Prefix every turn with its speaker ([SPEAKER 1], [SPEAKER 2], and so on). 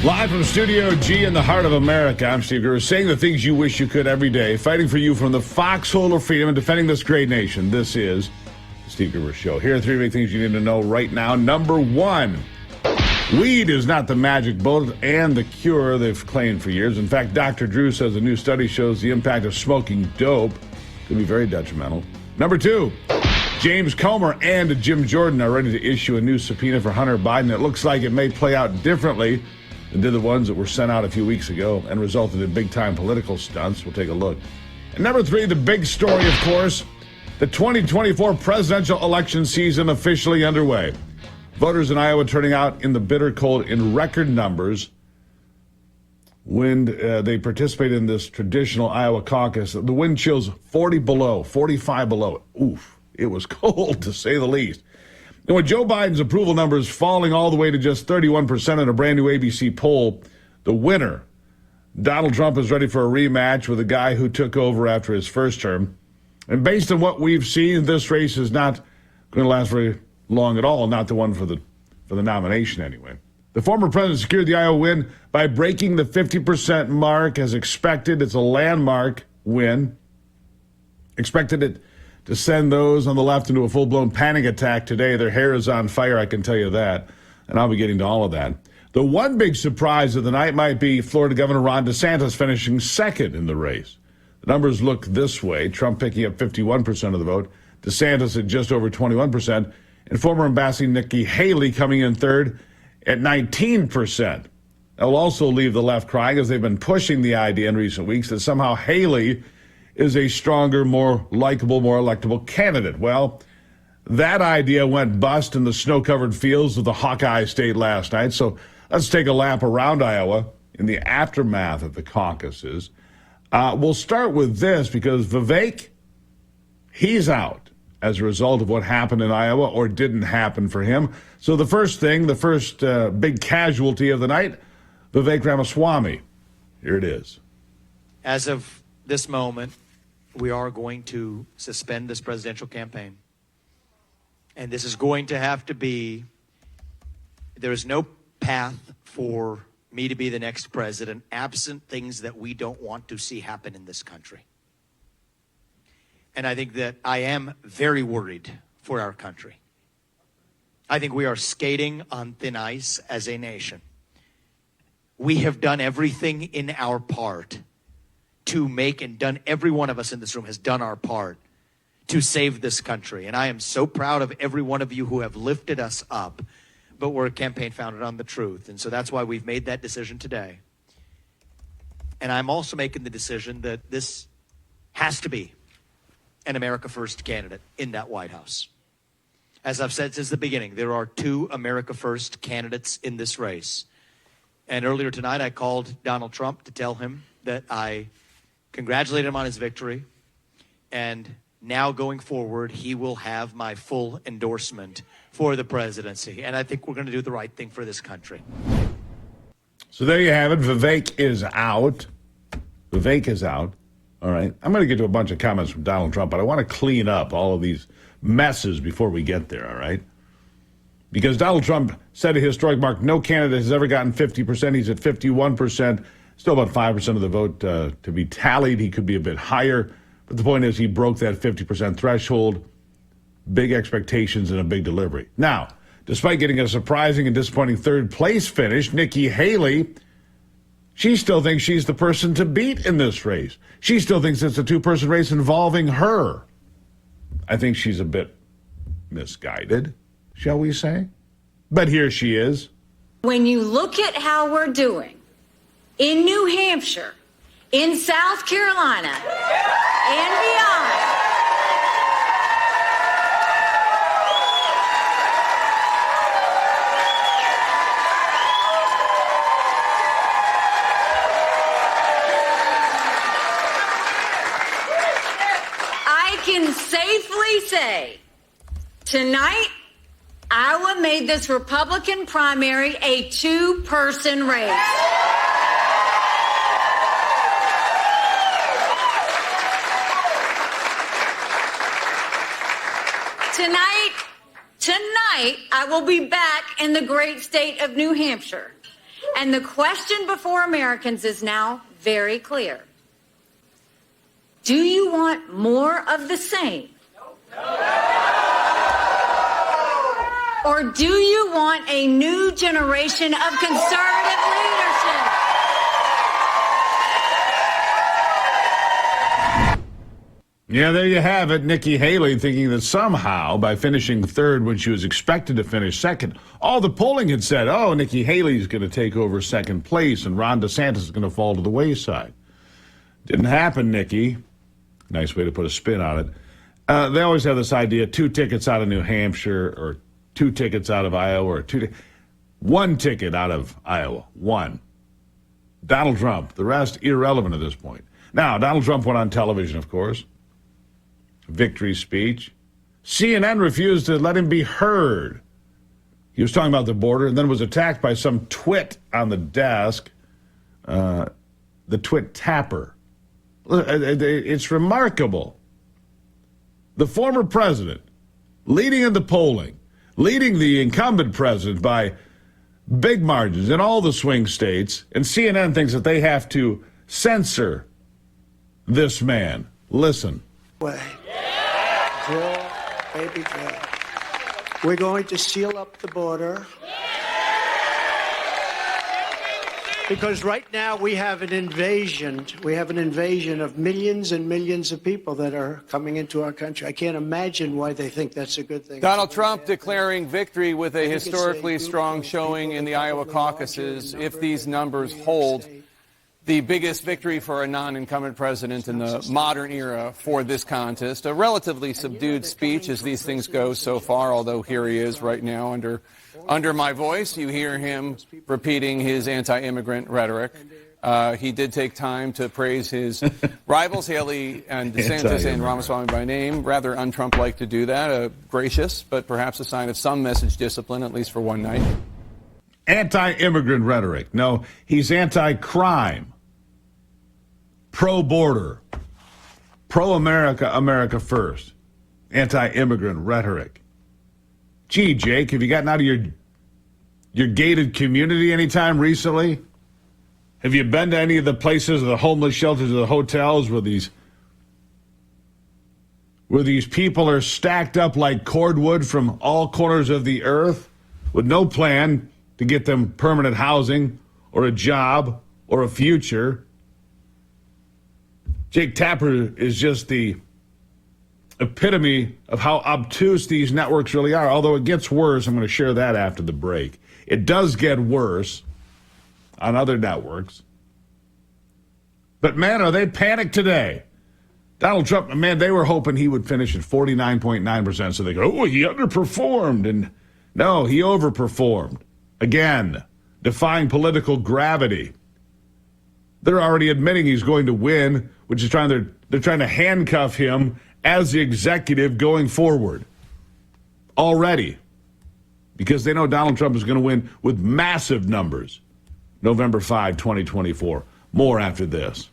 [SPEAKER 1] Live from Studio G in the heart of America, I'm Steve Gruber, saying the things you wish you could every day, fighting for you from the foxhole of freedom and defending this great nation. This is the Steve Gruber Show. Here are three big things you need to know right now. Number one, weed is not the magic bullet and the cure they've claimed for years. In fact, Dr. Drew says a new study shows the impact of smoking dope could be very detrimental. Number two, James Comer and Jim Jordan are ready to issue a new subpoena for Hunter Biden. It looks like it may play out differently than did the ones that were sent out a few weeks ago and resulted in big-time political stunts. We'll take a look. And number three, the big story, of course, the 2024 presidential election season officially underway. Voters in Iowa turning out in the bitter cold in record numbers when they participated in this traditional Iowa caucus. The wind chills 40 below, 45 below. Oof, it was cold to say the least. And with Joe Biden's approval numbers falling all the way to just 31% in a brand new ABC poll, the winner, Donald Trump, is ready for a rematch with a guy who took over after his first term. And based on what we've seen, this race is not going to last very long at all, not the one for the nomination anyway. The former president secured the Iowa win by breaking the 50% mark as expected. It's a landmark win. Expected it to send those on the left into a full-blown panic attack today. Their hair is on fire, I can tell you that. And I'll be getting to all of that. The one big surprise of the night might be Florida Governor Ron DeSantis finishing second in the race. The numbers look this way. Trump picking up 51% of the vote. DeSantis at just over 21%. And former Ambassador Nikki Haley coming in third at 19%. That will also leave the left crying, as they've been pushing the idea in recent weeks that somehow Haley is a stronger, more likable, more electable candidate. Well, that idea went bust in the snow-covered fields of the Hawkeye State last night. So let's take a lap around Iowa in the aftermath of the caucuses. We'll start with this because Vivek, he's out as a result of what happened in Iowa or didn't happen for him. So the first big casualty of the night, Vivek Ramaswamy. Here it is.
[SPEAKER 2] As of this moment, we are going to suspend this presidential campaign. And this is going to have to be, there is no path for me to be the next president absent things that we don't want to see happen in this country. And I think that I am very worried for our country. I think we are skating on thin ice as a nation. We have done everything in our part to make, and done, every one of us in this room has done our part to save this country. And I am so proud of every one of you who have lifted us up. But we're a campaign founded on the truth. And so that's why we've made that decision today. And I'm also making the decision that this has to be an America First candidate in that White House. As I've said since the beginning, there are two America First candidates in this race. And earlier tonight, I called Donald Trump to tell him that I congratulated him on his victory. And now going forward, he will have my full endorsement for the presidency. And I think we're going to do the right thing for this country.
[SPEAKER 1] So there you have it. Vivek is out. Vivek is out. All right. I'm going to get to a bunch of comments from Donald Trump, but I want to clean up all of these messes before we get there, all right? Because Donald Trump set a historic mark. No candidate has ever gotten 50%. He's at 51%. Still about 5% of the vote to be tallied. He could be a bit higher. But the point is he broke that 50% threshold. Big expectations and a big delivery. Now, despite getting a surprising and disappointing third place finish, Nikki Haley, she still thinks she's the person to beat in this race. She still thinks it's a two-person race involving her. I think she's a bit misguided, shall we say? But here she is.
[SPEAKER 3] When you look at how we're doing in New Hampshire, in South Carolina, and beyond, I can safely say tonight, Iowa made this Republican primary a two-person race. Tonight, I will be back in the great state of New Hampshire. And the question before Americans is now very clear. Do you want more of the same? Or do you want a new generation of conservative leadership?
[SPEAKER 1] Yeah, there you have it. Nikki Haley thinking that somehow by finishing third when she was expected to finish second, all the polling had said, oh, Nikki Haley's going to take over second place and Ron DeSantis is going to fall to the wayside. Didn't happen, Nikki. Nice way to put a spin on it. They always have this idea, 2 tickets out of New Hampshire or 2 tickets out of Iowa or 1 ticket out of Iowa. 1. Donald Trump. The rest irrelevant at this point. Now, Donald Trump went on television, of course. Victory speech. CNN refused to let him be heard. He was talking about the border and then was attacked by some twit on the desk, the twit tapper. It's remarkable. The former president, leading in the polling, leading the incumbent president by big margins in all the swing states, and CNN thinks that they have to censor this man. Listen.
[SPEAKER 4] Way. Jill, baby Jill. We're going to seal up the border. Because right now we have an invasion. We have an invasion of millions and millions of people that are coming into our country. I can't imagine why they think that's a good thing.
[SPEAKER 5] Donald Trump declaring victory with a historically strong showing in the Iowa caucuses. If these numbers hold, the biggest victory for a non-incumbent president in the modern era for this contest. A relatively subdued speech as these things go so far, although here he is right now under my voice. You hear him repeating his anti-immigrant rhetoric. He did take time to praise his rivals, Haley and DeSantis and Ramaswamy by name. Rather un-Trump-like to do that. Gracious, but perhaps a sign of some message discipline, at least for one night.
[SPEAKER 1] Anti-immigrant rhetoric. No, he's anti-crime, pro-border, pro-America, America first. Anti-immigrant rhetoric. Gee, Jake, have you gotten out of your gated community anytime recently? Have you been to any of the places, the homeless shelters, or the hotels where these people are stacked up like cordwood from all corners of the earth with no plan to get them permanent housing or a job or a future? Jake Tapper is just the epitome of how obtuse these networks really are, although it gets worse. I'm going to share that after the break. It does get worse on other networks. But, man, are they panicked today? Donald Trump, man, they were hoping he would finish at 49.9%, so they go, oh, he underperformed. And no, he overperformed. Again, defying political gravity. They're already admitting he's going to win, which is they're trying to handcuff him as the executive going forward. Already. Because they know Donald Trump is going to win with massive numbers. November 5, 2024. More after this.